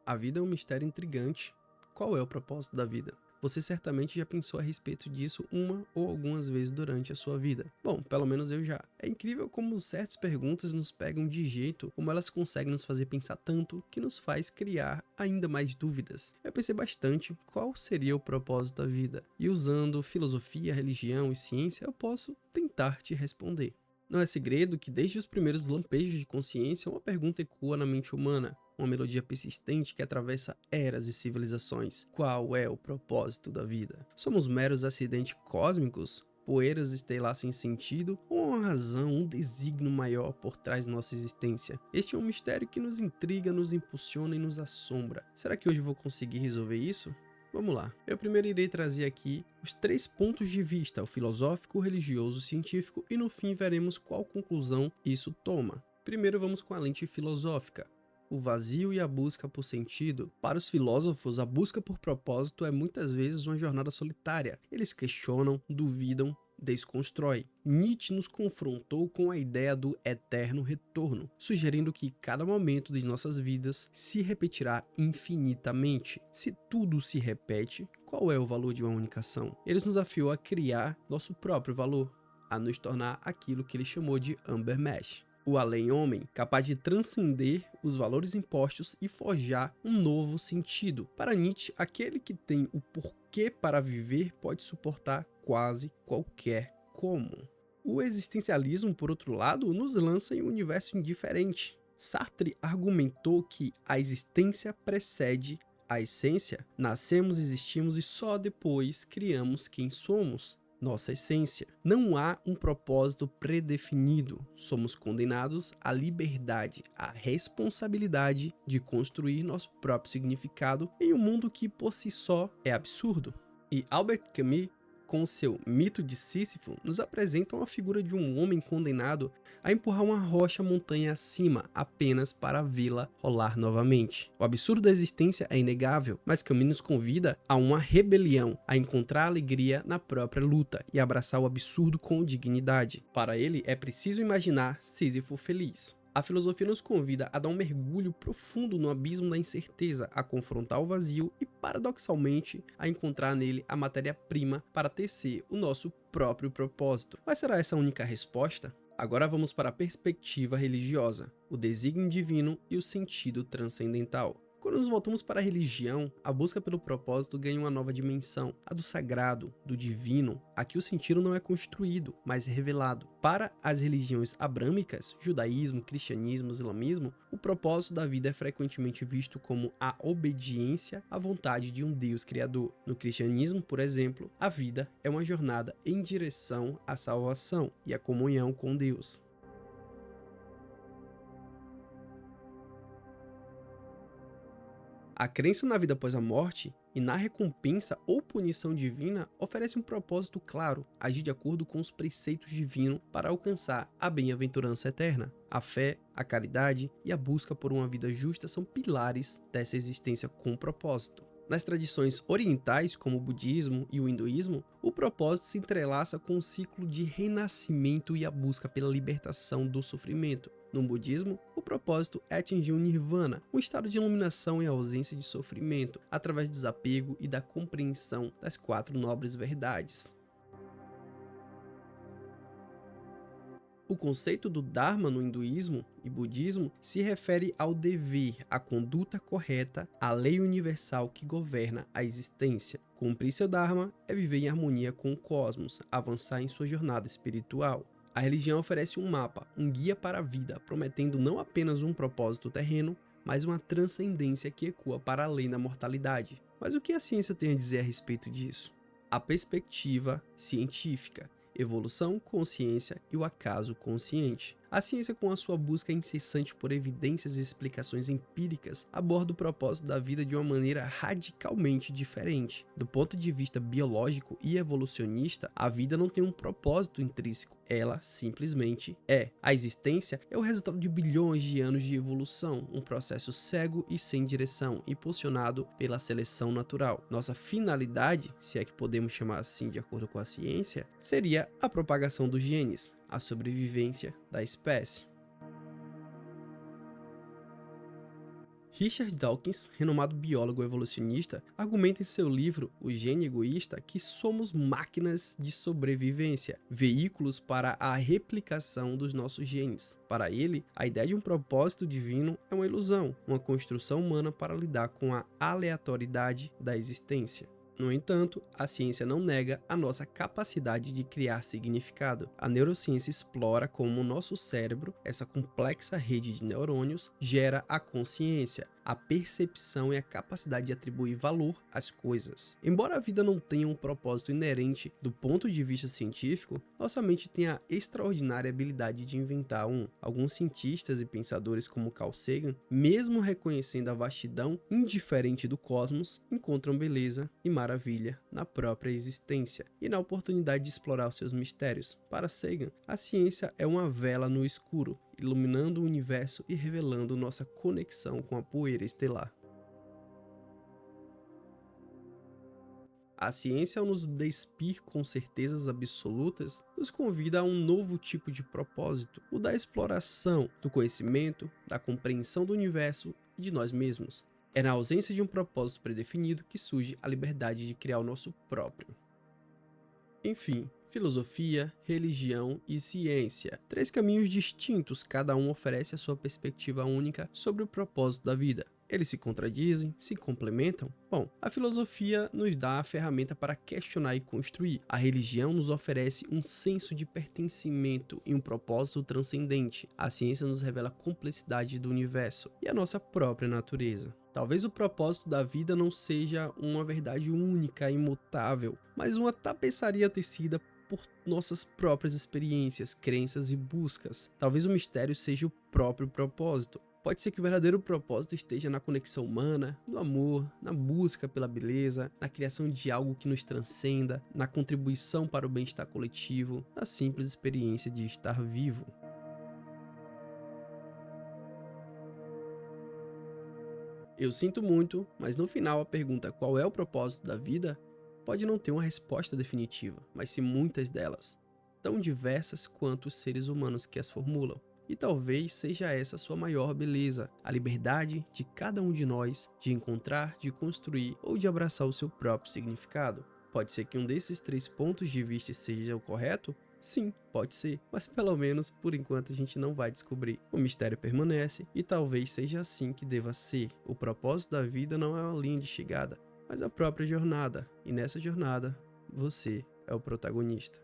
A vida é um mistério intrigante. Qual é o propósito da vida? Você certamente já pensou a respeito disso uma ou algumas vezes durante a sua vida. Bom, pelo menos eu já. É incrível como certas perguntas nos pegam de jeito, como elas conseguem nos fazer pensar tanto, que nos faz criar ainda mais dúvidas. Eu pensei bastante qual seria o propósito da vida, e usando filosofia, religião e ciência, eu posso tentar te responder. Não é segredo que desde os primeiros lampejos de consciência, uma pergunta ecoa na mente humana, uma melodia persistente que atravessa eras e civilizações. Qual é o propósito da vida? Somos meros acidentes cósmicos? Poeiras estelar sem sentido? Ou uma razão, um desígnio maior por trás de nossa existência? Este é um mistério que nos intriga, nos impulsiona e nos assombra. Será que hoje eu vou conseguir resolver isso? Vamos lá. Eu primeiro irei trazer aqui os 3 pontos de vista, o filosófico, o religioso, o científico, e no fim veremos qual conclusão isso toma. Primeiro vamos com a lente filosófica. O vazio e a busca por sentido. Para os filósofos, a busca por propósito é muitas vezes uma jornada solitária. Eles questionam, duvidam, desconstrói. Nietzsche nos confrontou com a ideia do eterno retorno, sugerindo que cada momento de nossas vidas se repetirá infinitamente. Se tudo se repete, qual é o valor de uma única ação? Ele nos desafiou a criar nosso próprio valor, a nos tornar aquilo que ele chamou de Amber Mesh. O além-homem, capaz de transcender os valores impostos e forjar um novo sentido. Para Nietzsche, aquele que tem o porquê para viver pode suportar quase qualquer como. O existencialismo, por outro lado, nos lança em um universo indiferente. Sartre argumentou que a existência precede a essência. Nascemos, existimos e só depois criamos quem somos. Nossa essência. Não há um propósito predefinido. Somos condenados à liberdade, à responsabilidade de construir nosso próprio significado em um mundo que por si só é absurdo. E Albert Camus, com seu Mito de Sísifo, nos apresenta uma figura de um homem condenado a empurrar uma rocha montanha acima apenas para vê-la rolar novamente. O absurdo da existência é inegável, mas Camus nos convida a uma rebelião, a encontrar alegria na própria luta e abraçar o absurdo com dignidade. Para ele, é preciso imaginar Sísifo feliz. A filosofia nos convida a dar um mergulho profundo no abismo da incerteza, a confrontar o vazio e, paradoxalmente, a encontrar nele a matéria-prima para tecer o nosso próprio propósito. Mas será essa a única resposta? Agora vamos para a perspectiva religiosa, o desígnio divino e o sentido transcendental. Quando nos voltamos para a religião, a busca pelo propósito ganha uma nova dimensão, a do sagrado, do divino. Aqui o sentido não é construído, mas revelado. Para as religiões abrâmicas, judaísmo, cristianismo, islamismo, o propósito da vida é frequentemente visto como a obediência à vontade de um Deus criador. No cristianismo, por exemplo, a vida é uma jornada em direção à salvação e à comunhão com Deus. A crença na vida após a morte e na recompensa ou punição divina oferece um propósito claro, agir de acordo com os preceitos divinos para alcançar a bem-aventurança eterna. A fé, a caridade e a busca por uma vida justa são pilares dessa existência com propósito. Nas tradições orientais, como o budismo e o hinduísmo, o propósito se entrelaça com o ciclo de renascimento e a busca pela libertação do sofrimento. No budismo, o propósito é atingir o nirvana, um estado de iluminação e ausência de sofrimento, através do desapego e da compreensão das 4 nobres verdades. O conceito do Dharma no hinduísmo e budismo se refere ao dever, à conduta correta, à lei universal que governa a existência. Cumprir seu Dharma é viver em harmonia com o cosmos, avançar em sua jornada espiritual. A religião oferece um mapa, um guia para a vida, prometendo não apenas um propósito terreno, mas uma transcendência que ecoa para além da mortalidade. Mas o que a ciência tem a dizer a respeito disso? A perspectiva científica. Evolução, consciência e o acaso consciente. A ciência, com a sua busca incessante por evidências e explicações empíricas, aborda o propósito da vida de uma maneira radicalmente diferente. Do ponto de vista biológico e evolucionista, a vida não tem um propósito intrínseco, ela simplesmente é. A existência é o resultado de bilhões de anos de evolução, um processo cego e sem direção, impulsionado pela seleção natural. Nossa finalidade, se é que podemos chamar assim de acordo com a ciência, seria a propagação dos genes, a sobrevivência da espécie. Richard Dawkins, renomado biólogo evolucionista, argumenta em seu livro O Gene Egoísta que somos máquinas de sobrevivência, veículos para a replicação dos nossos genes. Para ele, a ideia de um propósito divino é uma ilusão, uma construção humana para lidar com a aleatoriedade da existência. No entanto, a ciência não nega a nossa capacidade de criar significado. A neurociência explora como o nosso cérebro, essa complexa rede de neurônios, gera a consciência, a percepção e a capacidade de atribuir valor às coisas. Embora a vida não tenha um propósito inerente do ponto de vista científico, nossa mente tem a extraordinária habilidade de inventar um. Alguns cientistas e pensadores como Carl Sagan, mesmo reconhecendo a vastidão indiferente do cosmos, encontram beleza e maravilha na própria existência e na oportunidade de explorar os seus mistérios. Para Sagan, a ciência é uma vela no escuro, iluminando o universo e revelando nossa conexão com a poeira estelar. A ciência, ao nos despir com certezas absolutas, nos convida a um novo tipo de propósito, o da exploração, do conhecimento, da compreensão do universo e de nós mesmos. É na ausência de um propósito predefinido que surge a liberdade de criar o nosso próprio. Enfim, filosofia, religião e ciência. 3 caminhos distintos, cada um oferece a sua perspectiva única sobre o propósito da vida. Eles se contradizem, se complementam? Bom, a filosofia nos dá a ferramenta para questionar e construir. A religião nos oferece um senso de pertencimento e um propósito transcendente. A ciência nos revela a complexidade do universo e a nossa própria natureza. Talvez o propósito da vida não seja uma verdade única e imutável, mas uma tapeçaria tecida por nossas próprias experiências, crenças e buscas. Talvez o mistério seja o próprio propósito. Pode ser que o verdadeiro propósito esteja na conexão humana, no amor, na busca pela beleza, na criação de algo que nos transcenda, na contribuição para o bem-estar coletivo, na simples experiência de estar vivo. Eu sinto muito, mas no final a pergunta qual é o propósito da vida pode não ter uma resposta definitiva, mas sim muitas delas, tão diversas quanto os seres humanos que as formulam. E talvez seja essa a sua maior beleza, a liberdade de cada um de nós de encontrar, de construir ou de abraçar o seu próprio significado. Pode ser que um desses 3 pontos de vista seja o correto? Sim, pode ser, mas pelo menos por enquanto a gente não vai descobrir. O mistério permanece e talvez seja assim que deva ser. O propósito da vida não é uma linha de chegada, mas a própria jornada, e nessa jornada, você é o protagonista.